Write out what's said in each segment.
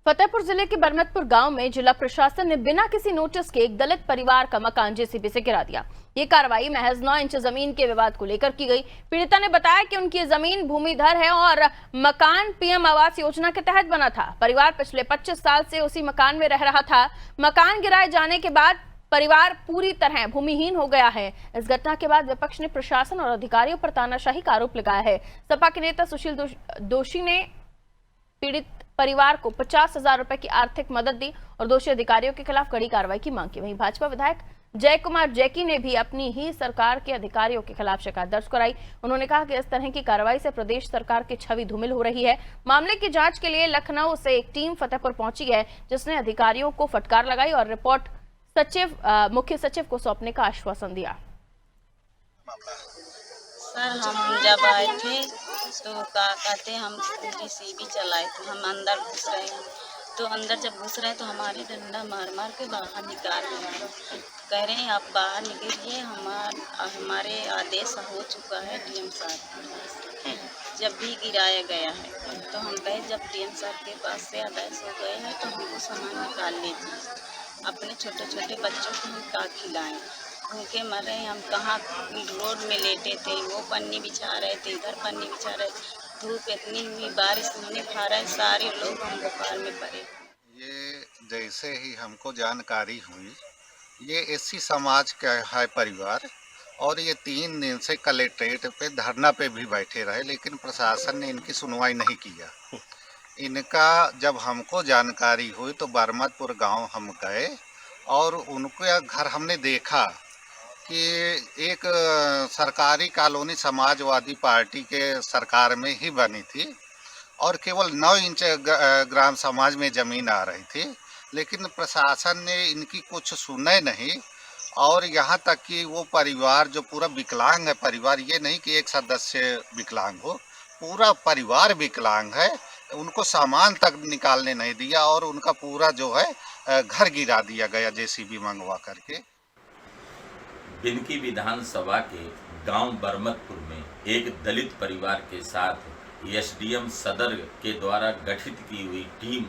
फतेहपुर जिले के बरमतपुर गांव में जिला प्रशासन ने बिना किसी नोटिस के एक दलित परिवार का मकान जेसीबी से गिरा दिया। ये कार्रवाई महज 9 इंच जमीन के विवाद को लेकर की गई। पीड़िता ने बताया कि उनकी जमीन भूमिधर है और मकान पीएम आवास योजना के तहत बना था। परिवार पिछले 25 साल से उसी मकान में रह रहा था। मकान गिराए जाने के बाद परिवार पूरी तरह भूमिहीन हो गया है। इस घटना के बाद विपक्ष ने प्रशासन और अधिकारियों पर तानाशाही का आरोप लगाया है। सपा के नेता सुशील दोषी ने पीड़ित परिवार को 50,000 रुपए की आर्थिक मदद दी और दोषी अधिकारियों के खिलाफ कड़ी कार्रवाई की मांग की। वहीं भाजपा विधायक जय कुमार जैकी ने भी अपनी ही सरकार के अधिकारियों के खिलाफ शिकायत दर्ज कराई। उन्होंने कहा कि इस तरह की कार्रवाई से प्रदेश सरकार की छवि धूमिल हो रही है। मामले की जांच के लिए लखनऊ से एक टीम फतेहपुर पहुंची है, जिसने अधिकारियों को फटकार लगाई और रिपोर्ट मुख्य सचिव को सौंपने का आश्वासन दिया। सर, हम जब आए थे तो कहते हम जेसीबी चलाए थे, हम अंदर घुस रहे हैं तो अंदर जब घुस रहे हैं तो हमारे डंडा मार मार के बाहर निकाल रहे हैं। कह रहे हैं आप बाहर निकलिए, हमारे आदेश हो चुका है डीएम साहब, जब भी गिराया गया है। तो हम कहे जब डीएम साहब के पास से आदेश हो गए हैं तो हमको सामान निकाल लीजिए। अपने छोटे छोटे बच्चों को हम का खिलाएं, भूखे मर रहे हैं। हम कहाँ रोड में लेटे थे, वो पन्नी बिछा रहे थे, इधर पन्नी बिछा रहे थे। धूप इतनी हुई, बारिश होने खा रहे हैं, सारे लोग हम बुखार में पड़े। ये जैसे ही हमको जानकारी हुई, ये एससी समाज का है परिवार और ये 3 दिन से कलेक्ट्रेट पे धरना पे भी बैठे रहे, लेकिन प्रशासन ने इनकी सुनवाई नहीं किया। इनका जब हमको जानकारी हुई तो बरमतपुर गांव हम गए और उनका घर हमने देखा कि एक सरकारी कॉलोनी समाजवादी पार्टी के सरकार में ही बनी थी और केवल 9 इंच ग्राम समाज में ज़मीन आ रही थी, लेकिन प्रशासन ने इनकी कुछ सुने नहीं। और यहाँ तक कि वो परिवार जो पूरा विकलांग है, परिवार ये नहीं कि एक सदस्य विकलांग हो, पूरा परिवार विकलांग है, उनको सामान तक निकालने नहीं दिया और उनका पूरा जो है घर गिरा दिया गया जेसीबी मंगवा करके। बिनकी विधानसभा के गांव बरमतपुर में एक दलित परिवार के साथ एसडीएम सदर के द्वारा गठित की हुई टीम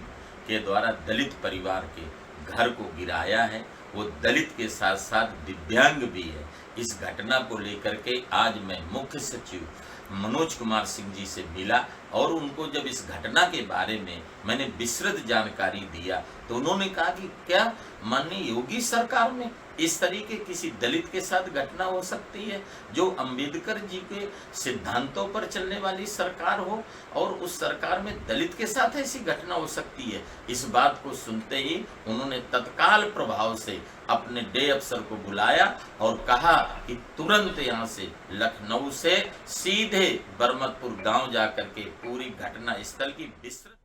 के द्वारा दलित परिवार के घर को गिराया है। वो दलित के साथ साथ दिव्यांग भी है। इस घटना को लेकर के आज मैं मुख्य सचिव मनोज कुमार सिंह जी से मिला और उनको जब इस घटना के बारे में मैंने विस्तृत जानकारी दिया तो उन्होंने कहा कि क्या माननीय योगी सरकार में इस तरीके किसी दलित के साथ घटना हो सकती है, जो अंबेडकर जी के सिद्धांतों पर चलने वाली सरकार हो और उस सरकार में दलित के साथ ऐसी घटना हो सकती है। इस बात को सुनते ही उन्होंने तत्काल प्रभाव से अपने डे अफसर को बुलाया और कहा कि तुरंत यहाँ से लखनऊ से सीधे बरमतपुर गांव जाकर के पूरी घटना स्थल की विस्तृत